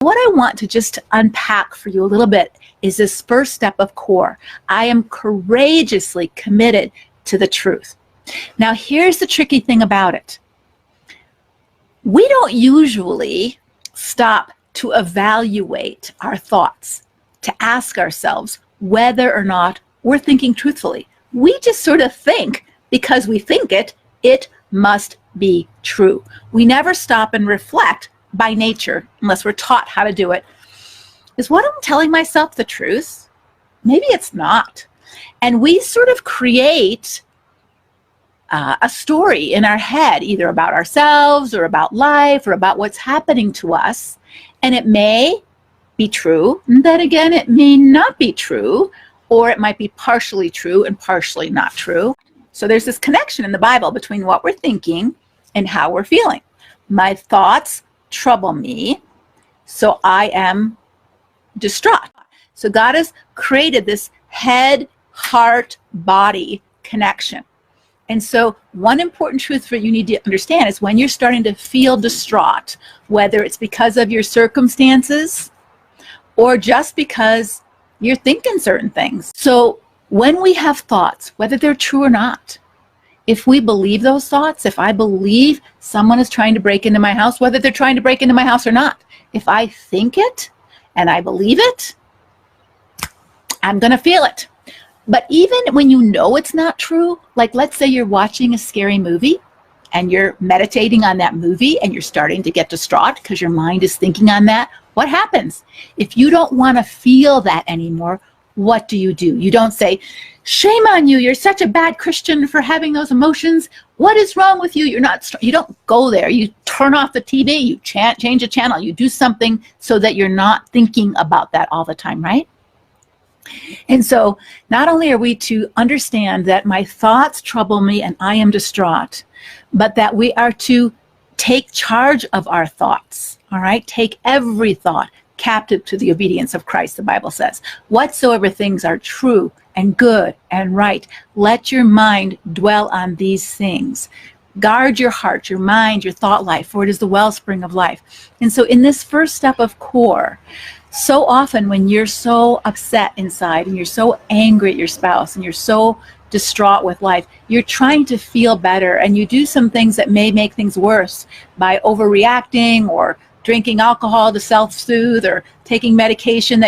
What I want to just unpack for you a little bit is this first step of core. I am courageously committed to the truth. Now, here's the tricky thing about it. We don't usually stop to evaluate our thoughts, to ask ourselves whether or not we're thinking truthfully. We just sort of think because we think it, it must be true. We never stop and reflect by nature, unless we're taught how to do it. Is what I'm telling myself the truth? Maybe it's not. And we sort of create a story in our head, either about ourselves or about life or about what's happening to us. And it may be true, and then again, it may not be true, or it might be partially true and partially not true. So there's this connection in the Bible between what we're thinking and how we're feeling. My thoughts trouble me, so I am distraught. So God has created this head, heart, body connection. And so one important truth for you need to understand is when you're starting to feel distraught, whether it's because of your circumstances or just because you're thinking certain things. So when we have thoughts, whether they're true or not, if we believe those thoughts, if I believe someone is trying to break into my house, whether they're trying to break into my house or not, if I think it and I believe it, I'm going to feel it. But even when you know it's not true, like let's say you're watching a scary movie and you're meditating on that movie and you're starting to get distraught because your mind is thinking on that, what happens? If you don't want to feel that anymore, what do? You don't say, shame on you, you're such a bad Christian for having those emotions. What is wrong with you? You don't go there. You turn off the TV, you change the channel, you do something so that you're not thinking about that all the time, right? And so not only are we to understand that my thoughts trouble me and I am distraught, but that we are to take charge of our thoughts, all right? Take every thought captive to the obedience of Christ, the Bible says. Whatsoever things are true and good and right, let your mind dwell on these things. Guard your heart, your mind, your thought life, for it is the wellspring of life. And so in this first step of core, so often when you're so upset inside and you're so angry at your spouse and you're so distraught with life, you're trying to feel better and you do some things that may make things worse by overreacting or drinking alcohol to self-soothe or taking medication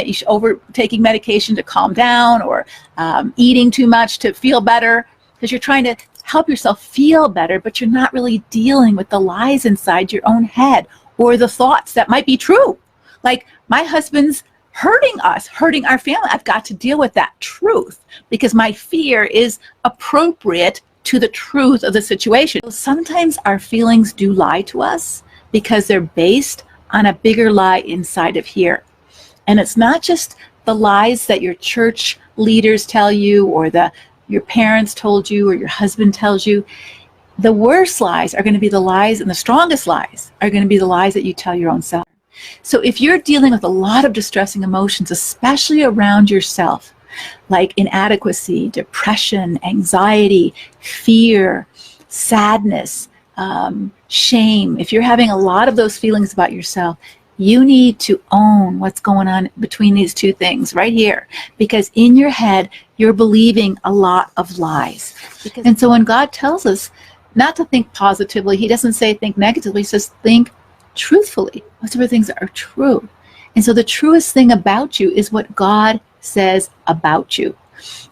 taking medication to calm down or eating too much to feel better because you're trying to help yourself feel better, but you're not really dealing with the lies inside your own head or the thoughts that might be true. Like, my husband's hurting us, hurting our family. I've got to deal with that truth because my fear is appropriate to the truth of the situation. Sometimes our feelings do lie to us because they're based on a bigger lie inside of here. And it's not just the lies that your church leaders tell you or your parents told you or your husband tells you. The worst lies are going to be the lies, and the strongest lies are going to be the lies that you tell your own self. So if you're dealing with a lot of distressing emotions, especially around yourself, like inadequacy, depression, anxiety, fear, sadness, shame, if you're having a lot of those feelings about yourself, you need to own what's going on between these two things right here. Because in your head, you're believing a lot of lies. And so when God tells us not to think positively, he doesn't say think negatively, he says think truthfully. Whatever things are true. And so the truest thing about you is what God says about you.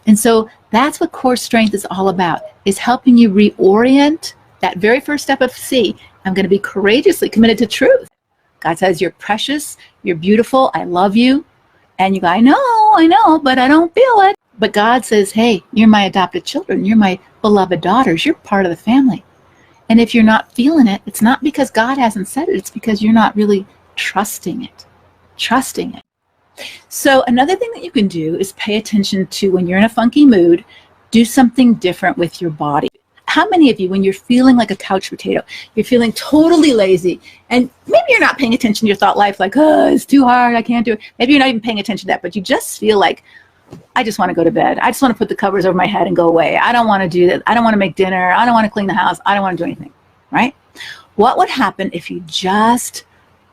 And so that's what core strength is all about, is helping you reorient that very first step of C. I'm going to be courageously committed to truth. God says, you're precious, you're beautiful, I love you. And you go, I know, but I don't feel it. But God says, hey, you're my adopted children, you're my beloved daughters, you're part of the family. And if you're not feeling it, it's not because God hasn't said it, it's because you're not really trusting it. So another thing that you can do is pay attention to when you're in a funky mood, do something different with your body. How many of you, when you're feeling like a couch potato, you're feeling totally lazy, and maybe you're not paying attention to your thought life, like, oh, it's too hard, I can't do it. Maybe you're not even paying attention to that, but you just feel like, I just want to go to bed. I just want to put the covers over my head and go away. I don't want to do that. I don't want to make dinner. I don't want to clean the house. I don't want to do anything, right? What would happen if you just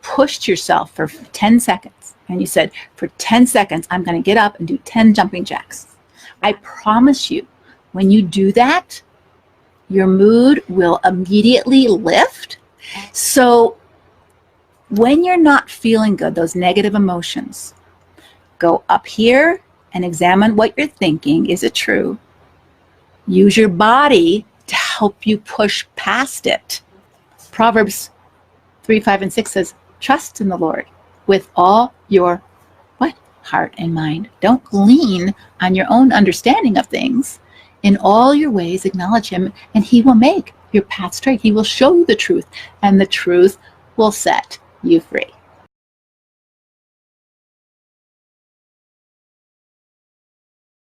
pushed yourself for 10 seconds and you said, for 10 seconds, I'm going to get up and do 10 jumping jacks. I promise you, when you do that, your mood will immediately lift. So when you're not feeling good, those negative emotions, go up here and examine what you're thinking. Is it true? Use your body to help you push past it. Proverbs 3, 5, and 6 says, trust in the Lord with all your what? Heart and mind. Don't lean on your own understanding of things. In all your ways, acknowledge him, and he will make your path straight. He will show you the truth, and the truth will set you free.